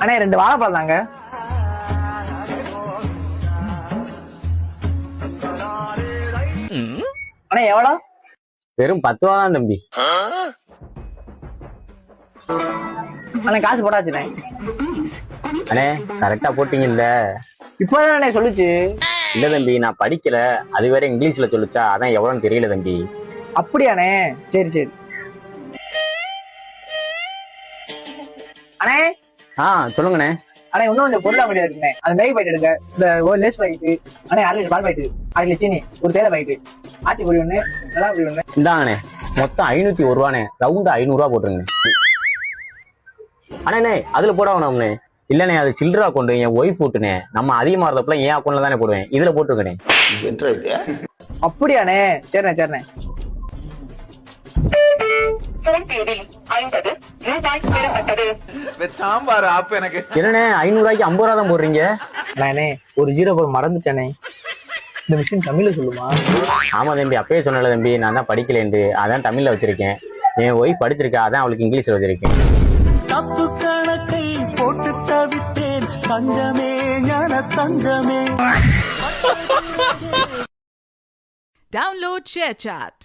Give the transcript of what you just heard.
அண்ணே 2 வாழைப்பழம் தாங்க. அண்ணே எவ்வளோ? வெறும் 10 ரூபா தான் தம்பி. அண்ணே காசு போட்டாச்சுண்ணே. அண்ணே கரெக்டா போட்டீங்கல்ல? இப்போதான் அண்ணே சொல்லுச்சு. இல்ல தம்பி, நான் படிக்கல, அது வேற இங்கிலீஷ்ல சொல்லுச்சா, அதான் எவ்வளவுன்னு தெரியல தம்பி. அப்படியாண்ணே? சரி சரி. அண்ணே சொல்லுங்கண்ணே. அண்ணே இன்னும் கொஞ்சம் பொருளா வேண்டியது இருக்குண்ணே. அந்த மேகி பாக்கெட் எடுங்க, இந்த ஒரு லேஸ் பாக்கெட்டு, அண்ணே 1/2 லிட்டர் பால் பாக்கெட்டு, 1/2 லிட்டர் சீனி, ஒரு தேயிலை பாக்கெட்டு, ஆச்சி பொடி ஒண்ணு, நல்லா பொடி ஒண்ணு. இந்தாங்கண்ணே, மொத்தம் 501 ரூபாண்ணே. ரவுண்டா 500 ரூபா போட்டுருங்க. அண்ணே அதுல போட வேணாம்ண்ணே. இல்லண்ணே அது சில்லற அக்கௌண்ட், என் ஒய்ஃப் போட்டுனே. நம்ம அதிகமா இருந்தப்பல என் அக்கௌண்ட்ல தானே போடுவேன், இதுல போட்டுருக்கனே. அப்படியாண்ணே? சரிண்ணே சரிண்ணே. என்னண்ணே 500 ரூபாய்க்கு 50 ரூபா தான் போடுறீங்க? அண்ணே ஒரு 0 போட மறந்துட்டானே. இந்த மிஷின் தமிழ்ல சொல்லுமா? ஆமா தம்பி, அப்பயே சொன்னல தம்பி, நான் தான் படிக்கலேண்டு, அதான் தமிழ்ல வச்சிருக்கேன். என் ஒய்ஃப் படிச்சிருக்கா, அதான் அவளுக்கு இங்கிலீஷ்ல வச்சிருக்கேன். தப்பு கணக்கை போட்டு தவித்தேன், தங்கமே ஞான தங்கமே. Download ShareChat.